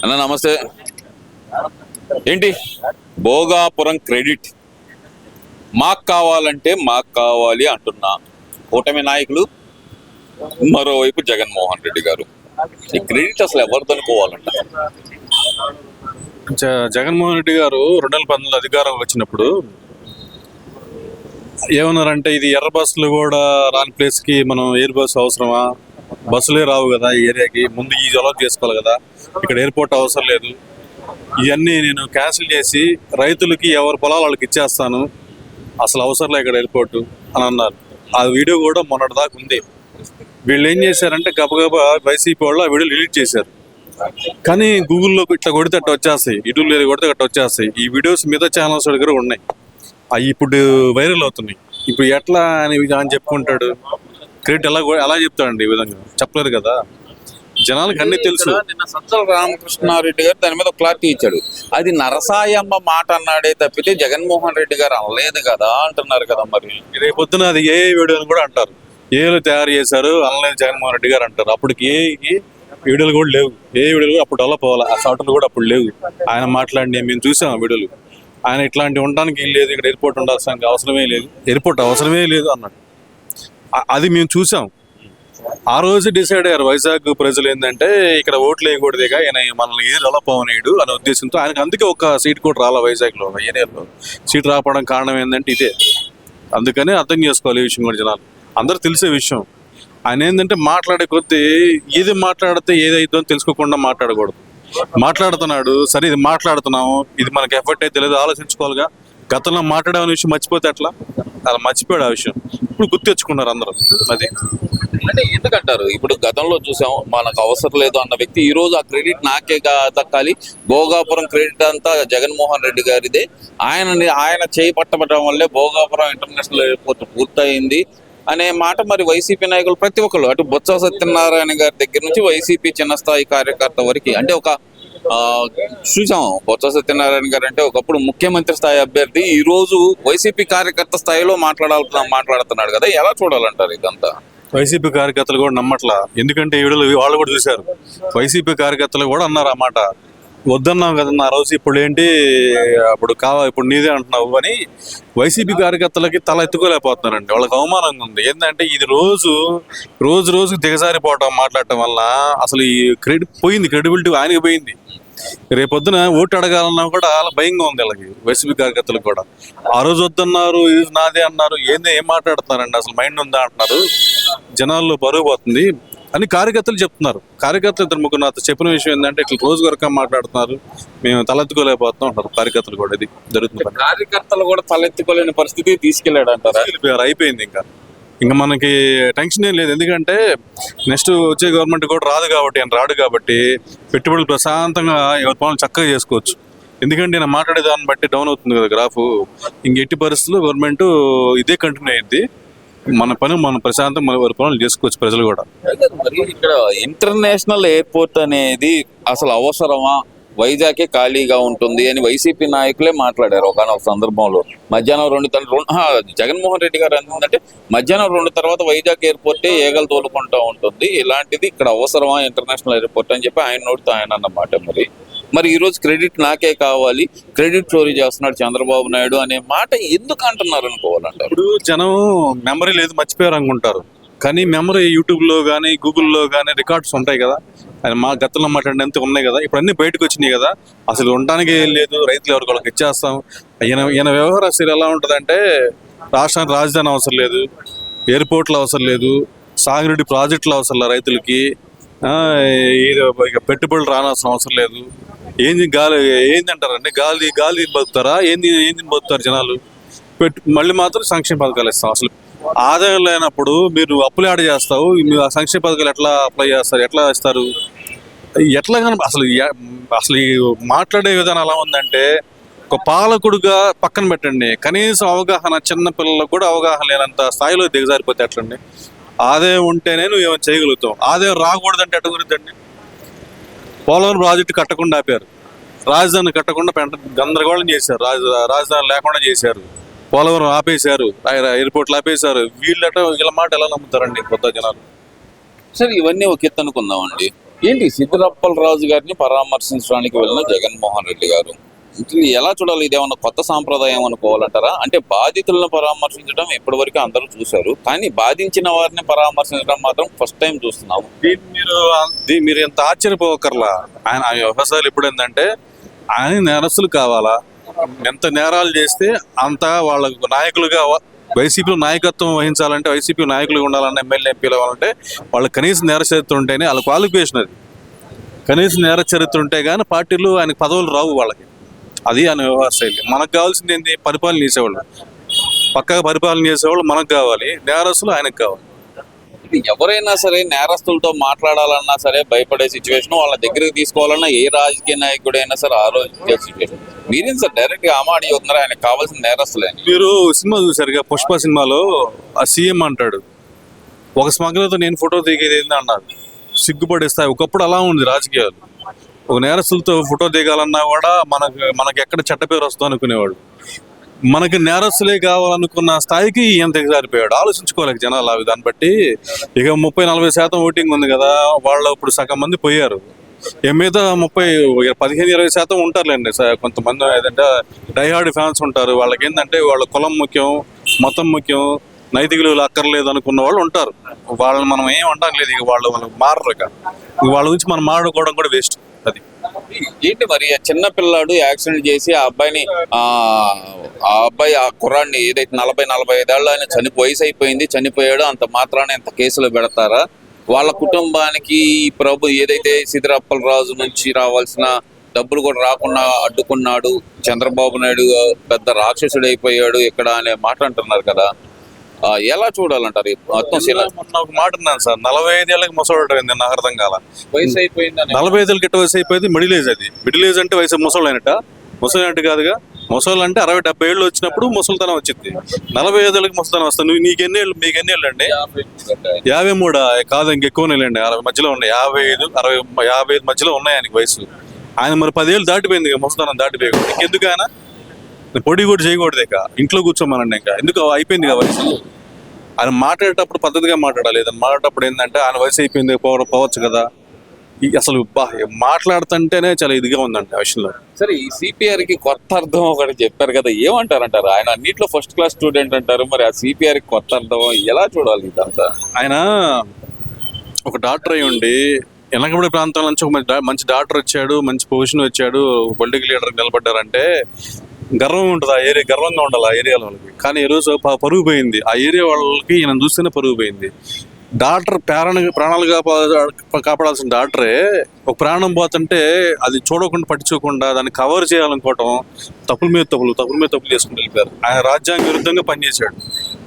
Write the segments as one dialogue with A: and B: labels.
A: అన్న నమస్తే. ఏంటి భోగాపురం క్రెడిట్ మాకు కావాలంటే మాకు కావాలి అంటున్నా కూటమి నాయకులు, మరోవైపు జగన్మోహన్ రెడ్డి గారు. ఈ క్రెడిట్ అసలు ఎవరితో అనుకోవాలంట?
B: జగన్మోహన్ రెడ్డి గారు 2019 అధికారం వచ్చినప్పుడు ఏమన్నారంటే, ఇది ఎర్ర బస్సులు కూడా రాని ప్లేస్ కి మనం ఎయిర్ బస్సు అవసరమా, బస్సులే రావు కదా ఈ ఏరియాకి, ముందు ఈ అలౌట్ చేసుకోవాలి కదా, ఇక్కడ ఎయిర్పోర్ట్ అవసరం లేదు, ఇవన్నీ నేను క్యాన్సిల్ చేసి రైతులకి ఎవరి పొలాలు వాళ్ళకి ఇచ్చేస్తాను, అసలు అవసరం లేదు ఇక్కడ ఎయిర్పోర్ట్ అని అన్నారు. ఆ వీడియో కూడా మొన్నటి దాకా ఉంది. వీళ్ళు ఏం చేశారంటే గబగబా వైసీపీ వాళ్ళు ఆ వీడియో డిలీట్ చేశారు. కానీ గూగుల్లో ఇట్లా కొడితే అట్ట వచ్చేస్తాయి, యూట్యూబ్లో కొడితే అట్ట వచ్చేస్తాయి. ఈ వీడియోస్ మిగతా ఛానల్స్ దగ్గర ఉన్నాయి, అవి ఇప్పుడు వైరల్ అవుతున్నాయి. ఇప్పుడు ఎట్లా అని చెప్పుకుంటాడు, క్రెడిట్ ఎలా చెప్తాడండి? ఈ విధంగా చెప్పలేరు కదా, జనాలకు అన్ని తెలుసు.
A: నిన్న సజ్జల రామకృష్ణారెడ్డి గారు దాని మీద క్లారిటీ ఇచ్చాడు. అది నరసాయమ్మ మాట అన్నాడే తప్పితే జగన్మోహన్ రెడ్డి గారు అనలేదు కదా అంటున్నారు కదా. మరి
B: రేపొద్దున అది ఏ వీడియో అని కూడా అంటారు, ఏలు తయారు చేశారు అనలేదు జగన్మోహన్ రెడ్డి గారు అంటారు. అప్పటికి వీడియోలు కూడా లేవు, ఏ వీడియోలు అప్పుడు డెవలప్ అవ్వాలి, ఆ షార్ట్లు కూడా అప్పుడు లేవు. ఆయన మాట్లాడి మేము చూసాం ఆ వీడియోలు. ఆయన ఇట్లాంటి ఉండడానికి లేదు, ఇక్కడ ఎయిర్పోర్ట్ ఉండాల్సిన అవసరమే లేదు, ఎయిర్పోర్ట్ అవసరమే లేదు అన్నాడు. అది మేము చూసాం. ఆ రోజు డిసైడ్ అయ్యారు వైజాగ్ ప్రజలు ఏంటంటే, ఇక్కడ ఓట్లు వేయకూడదుగా, ఆయన మనల్ని ఏది డెవలప్ అవనీయుడు అనే ఉద్దేశంతో ఆయనకు అందుకే ఒక సీట్ కూడా రాలా వైజాగ్లో, ఏరియాలో సీట్ రావడం కారణం ఏంటంటే ఇదే. అందుకనే అర్థం చేసుకోవాలి ఈ విషయం కూడా జనాలు, అందరూ తెలిసే విషయం. ఆయన ఏంటంటే మాట్లాడే కొద్దీ ఏది మాట్లాడితే ఏదైతుందో తెలుసుకోకుండా మాట్లాడకూడదు. మాట్లాడుతున్నాడు సరే, ఇది మాట్లాడుతున్నాము, ఇది మనకి ఎఫెక్ట్ అయితే తెలియదు, ఆలోచించుకోవాలిగా. గతంలో మాట్లాడే విషయం మర్చిపోతే అట్లా, అలా మర్చిపోయాడు ఆ విషయం, ఇప్పుడు గుర్తు తెచ్చుకున్నారు అందరూ. అది
A: అంటే ఎందుకంటారు, ఇప్పుడు గతంలో చూసాం మనకు అవసరం లేదు అన్న వ్యక్తి ఈ రోజు ఆ క్రెడిట్ నాకే దక్కాలి, భోగాపురం క్రెడిట్ అంతా జగన్మోహన్ రెడ్డి గారిదే, ఆయన చేయి పట్టబడడం వల్లే భోగాపురం ఇంటర్నేషనల్ ఎయిర్పోర్ట్ పూర్తయింది అనే మాట మరి వైసీపీ నాయకులు ప్రతి ఒక్కరు, అటు బొత్స సత్యనారాయణ గారి దగ్గర నుంచి వైసీపీ చిన్న స్థాయి కార్యకర్త వరకు, అంటే ఒక చూసాం బొత్స సత్యనారాయణ గారు అంటే ఒకప్పుడు ముఖ్యమంత్రి స్థాయి అభ్యర్థి, ఈ రోజు వైసీపీ కార్యకర్త స్థాయిలో మాట్లాడుతున్నాడు కదా, ఎలా చూడాలంటారు ఇదంతా?
B: వైసీపీ కార్యకర్తలు కూడా నమ్మట్లా, ఎందుకంటే ఈ వీడియోలు వాళ్ళు కూడా చూశారు. వైసీపీ కార్యకర్తలు కూడా అన్నారు ఆ మాట, వద్దన్నాం కదన్నా రోజు, ఇప్పుడు ఏంటి ఇప్పుడు నీదే అంటున్నావు అని వైసీపీ కార్యకర్తలకి తల ఎత్తుకోలేకపోతున్నారండి. వాళ్ళకి అవమానంగా ఉంది. ఏంటంటే ఇది రోజు దిగజారిపోవటం, మాట్లాడటం వల్ల అసలు ఈ క్రెడిబిలిటీ ఆయనకి పోయింది. రేపొద్దున ఓటు అడగాలన్నా కూడా భయంగా ఉంది వాళ్ళకి, వైసీపీ కార్యకర్తలకు కూడా. ఆ రోజు వద్దన్నారు, ఇది నాదే అన్నారు, ఏం మాట్లాడుతున్నారండి, అసలు మైండ్ ఉందా అంటున్నారు. జనాల్లో బరువు పోతుంది అని కార్యకర్తలు చెప్తున్నారు. కార్యకర్తలు ఇద్దరు ముగ్గురు నాతో చెప్పిన విషయం ఏంటంటే, ఇట్లా రోజు వరకు మాట్లాడుతున్నారు, మేము తలెత్తుకోలేకపోతున్నాం అంటారు కార్యకర్తలు కూడా. ఇది జరుగుతుంది.
A: కార్యకర్తలు కూడా తలెత్తుకోలేని పరిస్థితి తీసుకెళ్లాడు అంటారు.
B: అయిపోయింది, ఇంకా మనకి టెన్షన్ ఏం లేదు. ఎందుకంటే నెక్స్ట్ వచ్చే గవర్నమెంట్ కూడా రాడు కాబట్టి పెట్టుబడులు ప్రశాంతంగా ఎవరి పనులు చక్కగా చేసుకోవచ్చు. ఎందుకంటే నేను మాట్లాడే దాన్ని బట్టి డౌన్ అవుతుంది కదా గ్రాఫ్. ఎట్టి పరిస్థితుల్లో గవర్నమెంట్ ఇదే కంటిన్యూ అయ్యింది. మన ప్రశాంతం మన పనులు చేసుకోవచ్చు ప్రజలు కూడా.
A: ఇక్కడ ఇంటర్నేషనల్ ఎయిర్పోర్ట్ అనేది అసలు అవసరమా, వైజాగే ఖాళీగా ఉంటుంది అని వైసీపీ నాయకులే మాట్లాడారు ఒకనొక సందర్భంలో. మధ్యాహ్నం 2 జగన్మోహన్ రెడ్డి గారు ఏంటంటే, మధ్యాహ్నం 2 తర్వాత వైజాగ్ ఎయిర్పోర్టే ఏగలు తోలుకుంటూ ఉంటుంది, ఇలాంటిది ఇక్కడ అవసరమా ఇంటర్నేషనల్ ఎయిర్పోర్ట్ అని చెప్పి ఆయన నోటితో ఆయన అన్నమాట. మరి ఈ రోజు క్రెడిట్ నాకే కావాలి, క్రెడిట్ చోరీ చేస్తున్నాడు చంద్రబాబు నాయుడు అనే మాట ఎందుకు అంటున్నారు అనుకోవాలంటారు?
B: ఇప్పుడు జనం మెమరీ లేదు, మర్చిపోయారు అనుకుంటారు. కానీ మెమరీ యూట్యూబ్లో కానీ గూగుల్లో కానీ రికార్డ్స్ ఉంటాయి కదా, ఆయన మా గతంలో మాట్లాడినంత ఉన్నాయి కదా, ఇప్పుడు అన్ని బయటకు వచ్చినాయి కదా. అసలు ఉండడానికి లేదు, రైతులు ఎవరికి వాళ్ళకి ఇచ్చేస్తాం. ఈయన వ్యవహారం అసలు ఎలా ఉంటుందంటే, రాష్ట్రానికి రాజధాని అవసరం లేదు, ఎయిర్పోర్ట్లు అవసరం లేదు, సాగునీటి ప్రాజెక్టులు అవసరం లేదు రైతులకి, ఇక పెట్టుబడులు రానాల్సిన అవసరం లేదు. ఏంది అంటారండి, గాలి బతుకుతారా, ఏంది బతుకుతారు జనాలు. మళ్ళీ మాత్రం సంక్షేమ పథకాలు ఇస్తాం. అసలు ఆదాయం లేనప్పుడు మీరు అప్పులు యాడ్ చేస్తావు, మీరు ఆ సంక్షేమ పథకాలు ఎట్లా అప్లై చేస్తారు, ఎట్లా ఇస్తారు, ఎట్లా కానీ అసలు ఈ మాట్లాడే విధానం ఎలా ఉందంటే, ఒక పాలకుడుగా పక్కన పెట్టండి, కనీసం అవగాహన చిన్న పిల్లలకు కూడా అవగాహన లేనంత స్థాయిలో దిగజారిపోతే ఎట్లండి. ఆదాయం ఉంటేనే నువ్వు ఏమైనా చేయగలుగుతావు, ఆదాయం రాకూడదంటే ఎట్ట కుదురుద్దండి. పోలవరం ప్రాజెక్టు కట్టకుండా ఆపారు, రాజధాని కట్టకుండా గందరగోళం చేశారు, రాజధాని లేకుండా చేశారు, పోలవరం ఆపేశారు, ఎయిర్పోర్ట్లు ఆపేశారు. వీళ్ళ మాట ఎలా నమ్ముతారండి కొత్త జనాలు?
A: సరే, ఇవన్నీ ఒక ఎత్తు అనుకుందామండి. ఏంటి సిద్దిరప్పల రాజు గారిని పరామర్శించడానికి వెళ్ళిన జగన్మోహన్ రెడ్డి గారు ఇది ఎలా చూడాలి? ఇదేమన్నా కొత్త సాంప్రదాయం అనుకోవాలంటారా? అంటే బాధితులను పరామర్శించడం ఇప్పటివరకు అందరూ చూశారు, కానీ బాధించిన వారిని పరామర్శించడం మాత్రం ఫస్ట్ టైం చూస్తున్నాము.
B: మీరు ఎంత ఆశ్చర్యపోకర్లా. ఆయన ఆ వ్యవసాయాలు ఇప్పుడు ఏంటంటే ఆయన నేరస్తులు కావాలా, ఎంత నేరాలు చేస్తే అంత వాళ్ళకు నాయకులుగా వైసీపీలో నాయకత్వం వహించాలంటే, వైసీపీ నాయకులుగా ఉండాలన్న ఎమ్మెల్యే ఎంపీలు అవ్వాలంటే వాళ్ళకి కనీస నేర చరిత్ర ఉంటేనే వాళ్ళ క్వాలిఫికేషన్ అది. కనీస నేర చరిత్ర ఉంటే కానీ పార్టీలు ఆయనకు పదవులు రావు వాళ్ళకి. అది ఆయన వ్యవహార శైలి. మనకు కావాల్సింది ఏంటి? పరిపాలన చేసేవాళ్ళు, పక్కగా పరిపాలన చేసేవాళ్ళు మనకు కావాలి, నేరస్తులు ఆయనకు కావాలి.
A: ఇది ఎవరైనా సరే నేరస్తులతో మాట్లాడాలన్నా సరే భయపడే సిచ్యువేషన్, వాళ్ళ దగ్గరికి తీసుకోవాలన్నా ఏ రాజకీయ నాయకుడు అయినా సరే ఆలోచించే సిచ్యువేషన్. మీరేం సార్ డైరెక్ట్ గా ఆమాడి చెబుతున్నారు ఆయనకు కావాల్సిన నేరస్తులే అని?
B: మీరు సినిమా చూసారుగా, పుష్ప సినిమాలో ఆ సీఎం అంటాడు ఒక స్మగ్లర్తో నేను ఫోటో దిగేది ఏంది అన్నారు. సిగ్గుపడేస్తాయి. ఒకప్పుడు అలా ఉంది రాజకీయాలు. ఒక నేరస్తులతో ఫోటో దిగాలన్నా కూడా మనకి ఎక్కడ చెడ్డ పేరు వస్తుందో అనుకునేవాడు. మనకి నేరస్తులే కావాలనుకున్న స్థాయికి ఎంత ఎగజారిపోయాడు. ఆలోచించుకోలేక జనాలు అవి. దాన్ని బట్టి ఇక 30-40% ఓటింగ్ ఉంది కదా, వాళ్ళు ఇప్పుడు సగం మంది పోయారు. మీద 15-20% ఉంటారులేండి. కొంతమంది ఏదంటే డైహార్డ్ ఫ్యాన్స్ ఉంటారు. వాళ్ళకి ఏంటంటే వాళ్ళ కులం ముఖ్యం, మతం ముఖ్యం, నైతిక విలువలు అక్కర్లేదు అనుకున్న వాళ్ళు ఉంటారు. వాళ్ళని మనం ఏం అంటాం లేదు. ఇక వాళ్ళు మారరు. ఇక వాళ్ళ గురించి మనం మాట్లాడుకోవడం కూడా వేస్ట్. అది
A: ఏంటి మరి ఆ చిన్న పిల్లాడు యాక్సిడెంట్ చేసి ఆ అబ్బాయిని ఆ కుర్రాడిని ఏదైతే 40-45 ఏళ్ళు ఆయన వయసు అయిపోయింది, చనిపోయాడు, అంత మాత్రాన ఎంత కేసులో పెడతారా? వాళ్ళ కుటుంబానికి ప్రభు ఏదైతే సిద్దిరప్పల రాజు నుంచి రావాల్సిన డబ్బులు కూడా రాకుండా అడ్డుకున్నాడు, చంద్రబాబు నాయుడు పెద్ద రాక్షసుడు అయిపోయాడు ఇక్కడ అనే మాట అంటున్నారు కదా, ఎలా చూడాలంటారు? మొత్తం
B: మొన్న ఒక మాట అన్నాను సార్, 45 ఏళ్ళకి ముసలాడు అయింది. నాకు అర్థం కాల.
A: వయసు అయిపోయింది,
B: 45 ఏళ్ళకి ఎట్ట వయసు అయిపోయింది? Middle age. అది మిడిల్ ఏజ్ అంటే వయసు ముసలు అయినట్ట. ముసలి అంటే కాదుగా. ముసలు అంటే 60-70 ఏళ్ళు వచ్చినప్పుడు ముసలితనం వచ్చింది. 45 ఏళ్ళకి ముసలితనం వస్తుంది. మీకు ఎన్ని ఏళ్ళు అండి? 53 కాదు, ఇంకెక్కువ నెలండి. 60 మధ్యలో ఉన్నాయి. 55 మధ్యలో ఉన్నాయి ఆయనకి వయసు. ఆయన మరి 10 ఏళ్ళు దాటిపోయింది ముసలితనం దాటిపోయి. ఇంకెందుకు ఆయన పొడి కూడా చేయకూడదు. ఇక ఇంట్లో కూర్చోమనండి. ఇంకా ఎందుకు అయిపోయింది కదా వయసు. ఆయన మాట్లాడేటప్పుడు పద్ధతిగా మాట్లాడాలి. ఏదైనా మాట్లాడేటప్పుడు ఏంటంటే ఆయన వయసు అయిపోయింది పోవచ్చు కదా. అసలు మాట్లాడుతుంటేనే చాలా ఇదిగా ఉందండి ఆ విషయంలో.
A: సరే, ఈ సిపిఆర్ కి కొత్త అర్థం ఒకటి చెప్పారు కదా, ఏమంటారంటారు? ఆయన అన్నిట్లో ఫస్ట్ క్లాస్ స్టూడెంట్ అంటారు, మరి ఆ సిపిఆర్ కి కొత్త అర్థం ఎలా చూడాలి ఇదంతా?
B: ఆయన ఒక డాక్టర్ అయి ఉండి వెనకబడి ప్రాంతాల నుంచి ఒక మంచి డాక్టర్ వచ్చాడు, మంచి పొజిషన్ వచ్చాడు, పొలిటికల్ లీడర్ నిలబడ్డారంటే గర్వం ఉంటుంది. ఆ ఏరియా గర్వంగా ఉండాలి ఆ ఏరియా వాళ్ళకి. కానీ ఈ రోజు పరుగు పోయింది. ఆ ఏరియా వాళ్ళకి ఈయన చూస్తేనే పరుగు పోయింది. డాక్టర్ ప్రాణాలు కాపాడాల్సిన డాక్టరే ఒక ప్రాణం పోతుంటే అది చూడకుండా పట్టించుకోకుండా దాన్ని కవర్ చేయాలనుకోవటం తప్పుల మీద తప్పులు చేసుకుని వెళ్ళిపోయారు. ఆయన రాజ్యాంగ విరుద్ధంగా పనిచేశాడు.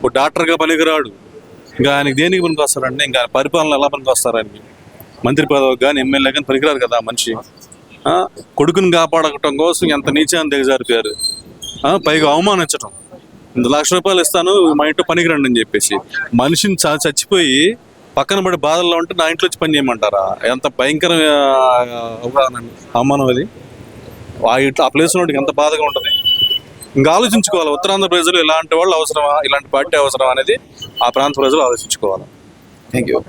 B: ఒక డాక్టర్గా పనికిరాడు. ఇంకా ఆయనకి దేనికి పనికి వస్తారంటే, ఇంకా పరిపాలన ఎలా పనికి వస్తారు? ఆయనకి మంత్రి పదవి కానీ ఎమ్మెల్యే కానీ పనికిరారు కదా మనిషి. కొడుకుని కాపాడటం కోసం ఎంత నీచాన్ని దిగజారిపోయారు. పైగా అవమానించటం. 1 లక్ష రూపాయలు ఇస్తాను మా ఇంట్లో పనికి రండి అని చెప్పేసి, మనిషిని చచ్చిపోయి పక్కన పడి బాధల్లో ఉంటే నా ఇంట్లో వచ్చి పని చేయమంటారా? ఎంత భయంకర అవమానం అది. ఆ ప్లేస్ వాడికి ఎంత బాధగా ఉంటుంది. ఇంకా ఆలోచించుకోవాలి. ఉత్తరాంధ్ర ప్రజలు ఇలాంటి వాళ్ళు అవసరమా, ఇలాంటి పార్టీ అవసరమా అనేది ఆ ప్రాంత ప్రజలు ఆలోచించుకోవాలి.
A: Thank you.